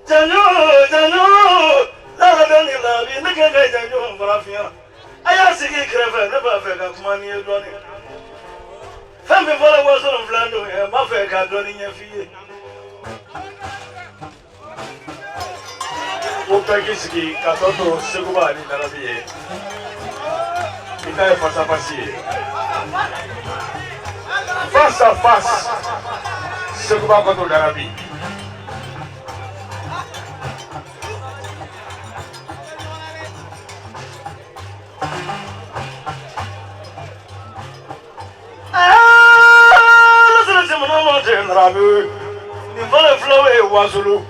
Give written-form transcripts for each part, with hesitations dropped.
Janyo, la dani la bi ne ke janyo farafia. Aya sigi kreve ne ba fe ka kuma ni edo ni. Fem be vola wo so flando e ma fe ka do ni nya fie. O pegi sigi ka to seguba ni na bi e. Ita e face à face. Face à face. Seguba ko to darabi. Rabu, ni vale flow e wazulu.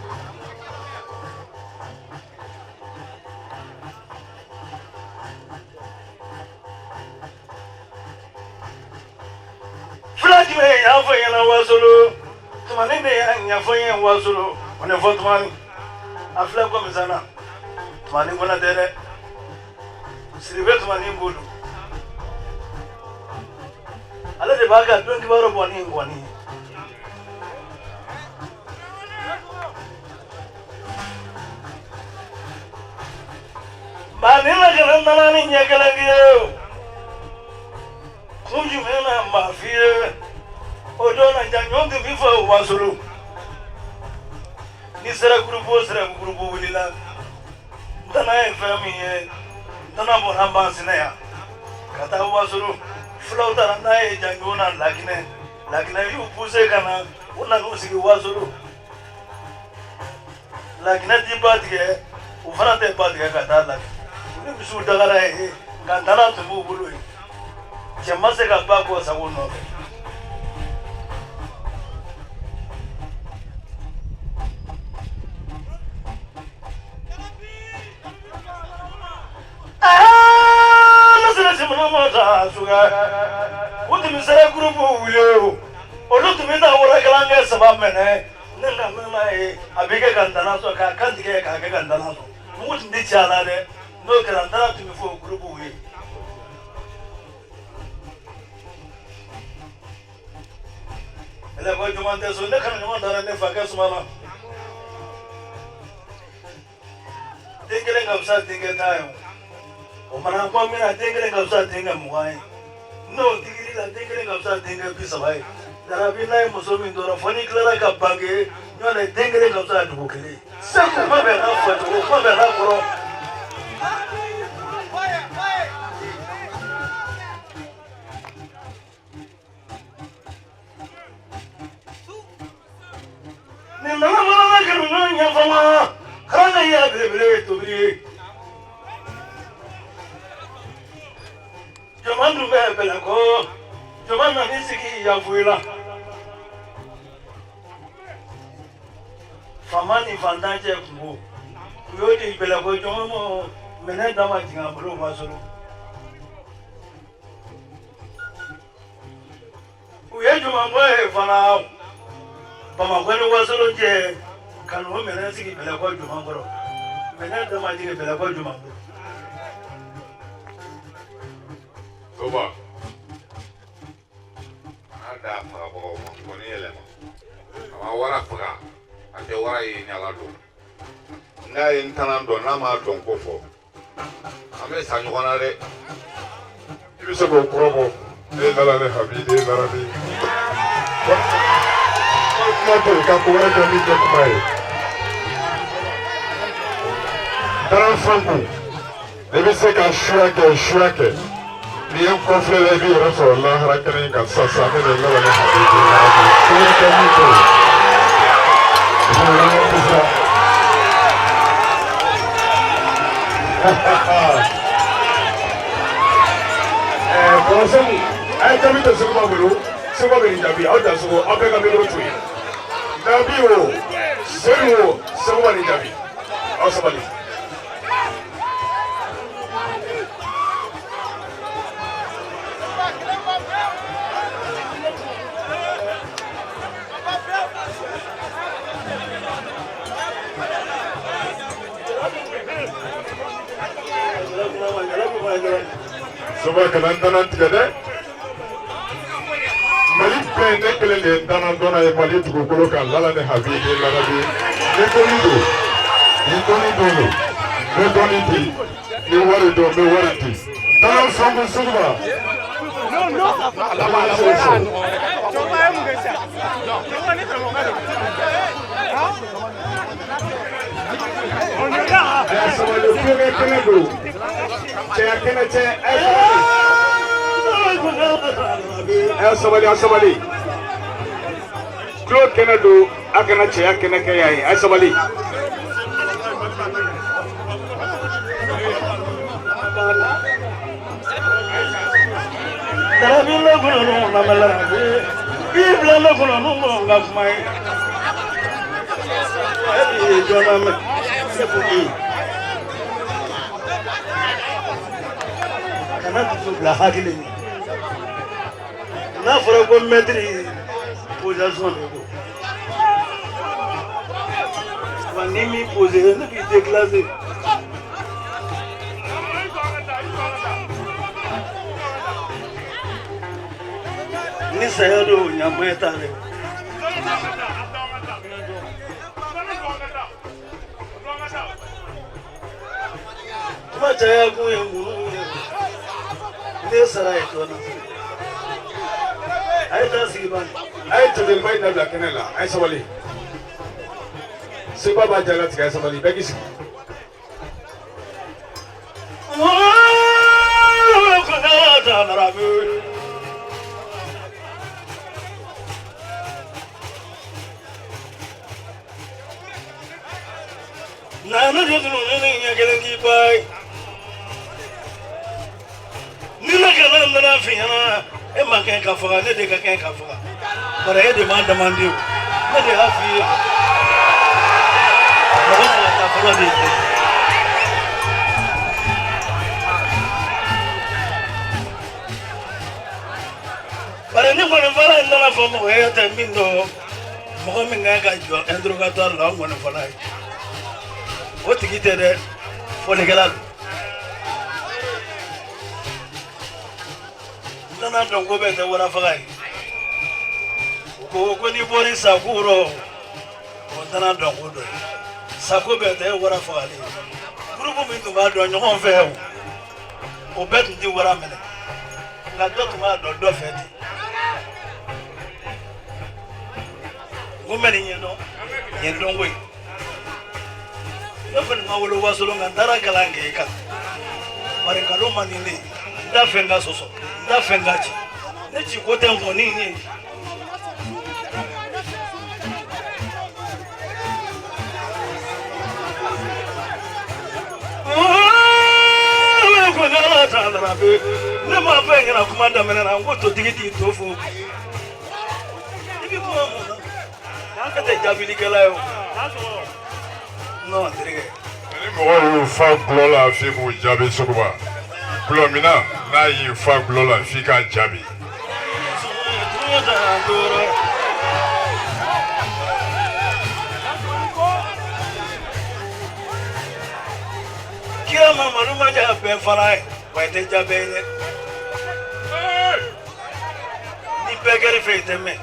Flag me ya fo yana wazulu. Tumani me ya fo yana wazulu. One fo tumani. A flag ko mizana. Tumani ngona dere. Siribe tumani ngulu. Ala de baga don kibaro boni ngoni. Manila ganana ni nyakalangiyo. Kunju mena mafia. Odona jangongi vifa wazulu. Ni sera grupo wilila. Dana FM ye. Dana bonamba sinaya. Kata wazulu. Flauta na e jangona lakine yu puse kana una kusiki wazulu. Lakine tibatige ufana te batige kata lakine. Bisu dagara e gandana tubu bulu chema se ka ba ko sawo no na sele chema ma ta suga uti mi sere grupo wile o lutu mi da wora kalanga sabab mene nanga e abike gandana so ka kandige ka gandana so muti ndi chala de no grandana tu mi fo grupo wi ele ko jumante so ne kan no dara ne faga sumana dingere ngapsa dinge tayo o mana ko mina dingere ngapsa dinge muai no digiri la dingere ngapsa dinge bisabai dara binai musomi ndora foni klara ka bange no le dingere ngapsa du kele sa ko ma be na fa to ko be na koro Nana kanu nya fama kana ya bere to bere Jomandu be bela ko Jomanna nisiki ya fuila Famani vandaje kungo Kuyodi bela ko jomo mene dama tinga bro masoro Uye jomambo e fana Bama kwani wasolo je kanu mena sigi bela kwa jumangoro mena dama jige bela kwa jumangoro Toba ada apa ko mo ni elema ama wara faga ate wara yi nyala do nga yin tanando na ma don ko fo ame sanyo kona re Ibiso ko promo e dala ne habide darabi Mato kakuwara kami jakumai. Daran fangu. Ebi se ka shuake. Ni en kofre le bi Rasulullah harakani ka sasa ne le ngala ne hadisi na bi. Kuwara kami to. Konsum kami to suba bulu. Suba bini jabi. Auta suba apa kami rotu. Nabio, Seru, somebody Nabi. Or somebody. Soba kanan together. Mali pende kele le dana dona e mali tukukolo kan lala ne habidi lala bi ne kolido doni dolo be doni di ni wari do be wari di tala fangu suba no ala ma so sabali kene kene do che kene che sabali Claude kene do akana che kene ke yayi sabali Darabilla kuno na mala ibla na kuno no ngamai ai jona me sefuki kana tu bla hakile na foro ko metri position ko wanimi poser ne ki déclarer ni sayado nyameta le kuma jaya ku yangunu ne sarai to na ai ta siban ay to de bay na kenela ay sabali se baba jala tika sabali be gisi ko na ta marabu na na jodulu ne ya gelengi pai ni na kana na fiana e ma ken ka faga ne de ka ken ka faga para e de ma demande ne de afi na ba ta faga de para ni mo fara na fa mo e ta mindo mo mi nga ka jo interrogatoire la mo na fara o tigi tɛ dɛ fɔlikɛla don nana dɔn ko bɛɛ tɛ warafaga ye ko ni bɔri sako rɔ o tana dɔn ko dɔ ye sako bɛɛ tɛ warafagale ye gurupu min tun b'a dɔn ɲɔgɔn fɛ o bɛɛ tun tɛ wara minɛ nka dɔ tun b'a dɔn dɔ fɛ ten ko n bɛ nin ɲɛdɔn ko ye ne fana ma wolo wasolo nka n taara kalan kɛ kan bari nkalon man di ne ye n t'a fɛ n ka sɔsɔ n t'a fɛ n ka ci ne ci ko tɛ n kɔ ni n ye ne ma fɛn ɲɛna kuma daminɛ na n ko totigi t'i to fo i bɛ kuma mun na an ka tɛ jaabilikɛla ye o non terikɛ ni mɔgɔ y'u fa gulɔ la f'i k'u jaabi suguba gulɔ min na n'a y'i fa gulɔ la f'i k'a jaabi. kira mamadu ma ja bɛɛ fara ye wa i tɛ ja bɛɛ ye ni bɛɛ kɛr'i fɛ i tɛ mɛn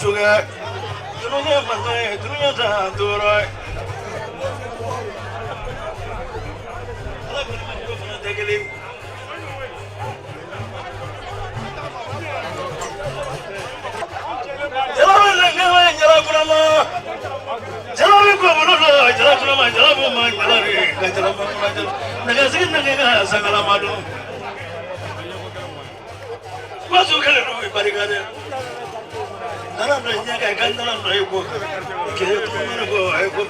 suge dunia mana dunia dah turai kalau kita pernah tegeli jalan lagi jalan kurama jalan ko bulu jalan kurama jalan buma jalan jalan negasi negara segala madu masuk ke dalam barikade nana ndo nyaka kandana ndo yuko kile tumana ko ayko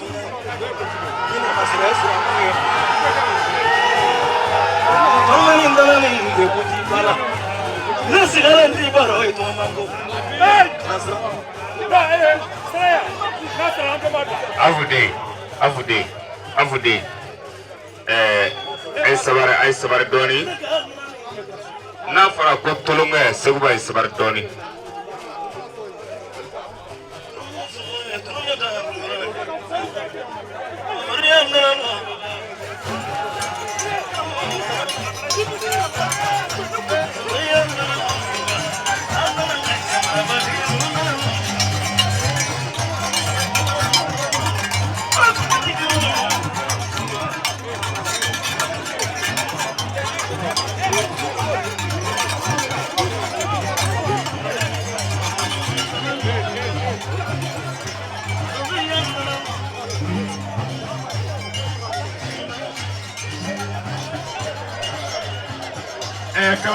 ina masirasi mama ni ndana ni ndekuti bala nasigala ndi baro ito mango avude ay sabar doni na fara ko tolonga seguba ay sabar doni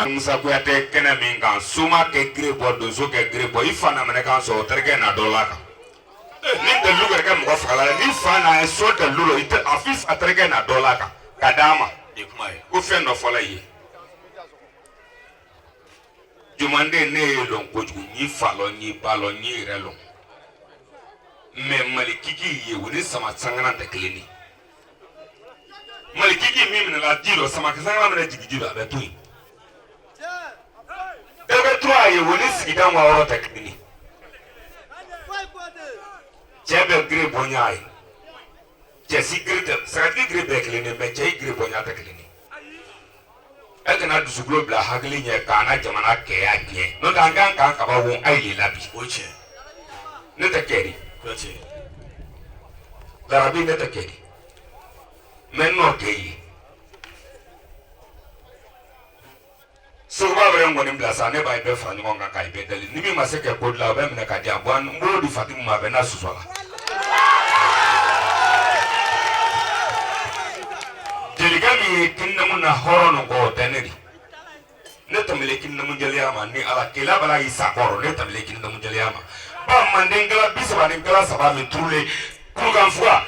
Musa Kuyate kena min kan suma ke grebo donso ke grebo ifana mene kan so terke na dolaka ni de lugar ka mo fala ni fana e so de lulo ite afis aterke na dolaka kadama ko fe no fola yi jumande ne lon ko ni falo ni balo ni relo me malikiki ye woni sama sangana de klini malikiki mi min la dilo sama sangana me de jigijilo abetu ebe try ye woni sigidan wa oro tekni chebe gre bonyai chesi gre sagi gre beklini me chei gre bonya tekni ekana dusuglo bla hagli nye kana jamana ke ake no dangan kan ka ba won ai labi oche ne tekeri oche darabi ne tekeri menno keyi so ba bere ngoni mblasa ne ba be fa nyonga ka ibe dali ni mi maseke kodla ba mena ka dia bwan mbo di fatim ma be na susola deligami kinna munna horono go teneri ne tamile kinna munjaliama ni ala kila bala isa koro ne tamile kinna munjaliama ba mandengala bisaba ni kala saba mi trule kugan fwa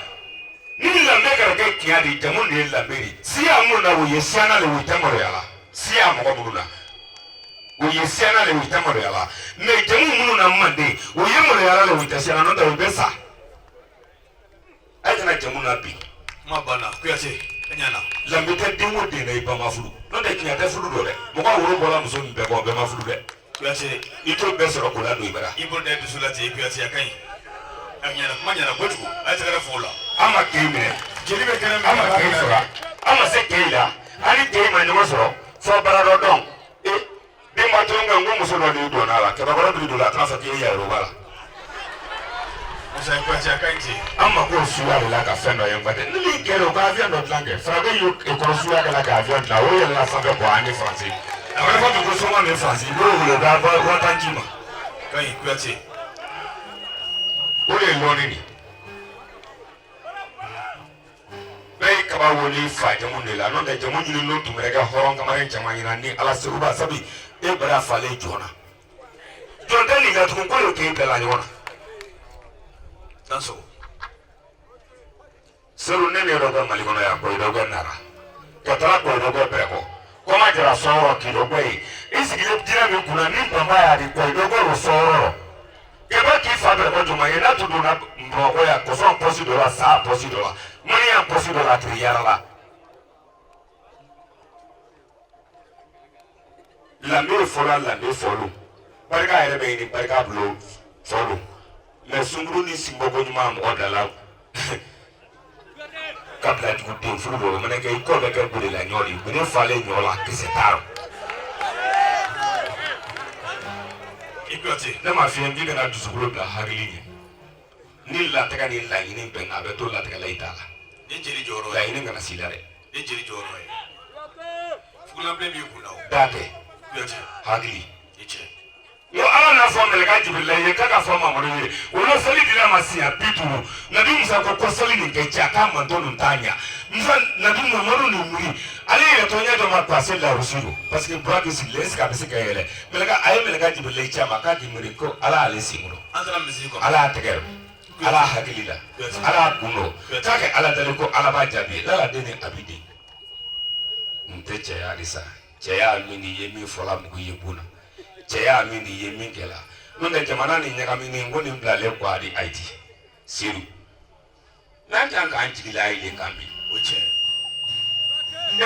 ni la mega ke kiadi jamun ni la beri si amuna wo yesiana le witamore ala si amoko muna uyesiana le witamore ala me jamu munu na mande uyemore ala le witasiana no da ubesa ajana jamu na bi mabana kuyate enyana la meta dingo de na iba mafulu no de kinyata fulu do de mo ko woro bola muso mbe ko be mafulu de kuyate ito be soro ko la do ibara ibo de dusulati kuyate akai enyana manyana botu ajara fola ama kime jelibe kana ama kaisora ama se keila ani de ma no soro so barado don ma tonga ngo muso no ni do na la ke ba bara do la trafa ke ya ro bala musa ko ja kanji amma ko suwa la ka fendo yen bade ni ke ro ka via no tlange frabe yu e ko suwa ka la ka via la o ya la fa ko ani français après fa ko so ma ni français bo le da ba wa tanjima kai ku ati o le lo ni lai ka ba woni fa jamu ne la no da jamu ni no tumere ga horon kamare jamani na ni ala suruba sabi e bara fale jona jonda ni ga tun ko ke bela jona tanso selu ne ne ro ga mali kono ya ko do ga nara ka tara ko do ga preko ko ma jara soro ki do gbe isigile dira mi kuna ni pamba ya di ko do go soro ke ba ki fa be ko juma ye na to do na mbo ko ya ko so posi do la sa posi do la mani ya posi do la tri yara la lambe fola lambe folo barika ere be ni barika blo folo le sunguru ni simbo ko nyuma am odala kabla tu to fulu bo mane ke ko be ke buri la nyori buri fale nyola kisetaro ikote na ma fi ngi na du sunguru bla harili ni la taka ni la ni be na be to la taka la itala ni jeri joro la ni ngana silare ni jeri joro fula be bi kuna date hagli iche yo ala na fo mele ka jibilla ye kaka fo ma mori ye wono sali dina masia pitu na bi musa ko sali ni ke cha ka manto ntanya musa na bi mo moro ni muri ali ye to nya do ma passer la rusulu parce que braki si les ka bisi ka yele mele ka ay mele ka jibilla ye cha ma ka ki muri ko ala ale singulo andra misiko ala tegero ala hagli la ala kuno take ala dale ko ala ba jabi la deni abidi mteche ya risa Chaya mini ye mi fola mugu ye buna. Chaya mini ye mi kela. Nunde jamana ni nyaka mini ngoni mblale kwa di IT. Siru. Nanjanga anjili la ile kambi. Uche.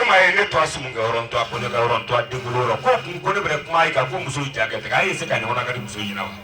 Ema ye ne toa sumunga oronto aponyo ka oronto adinguloro. Ko kone bre kuma ika ko muso ijage. Teka ye seka ni wana kari muso yinawa.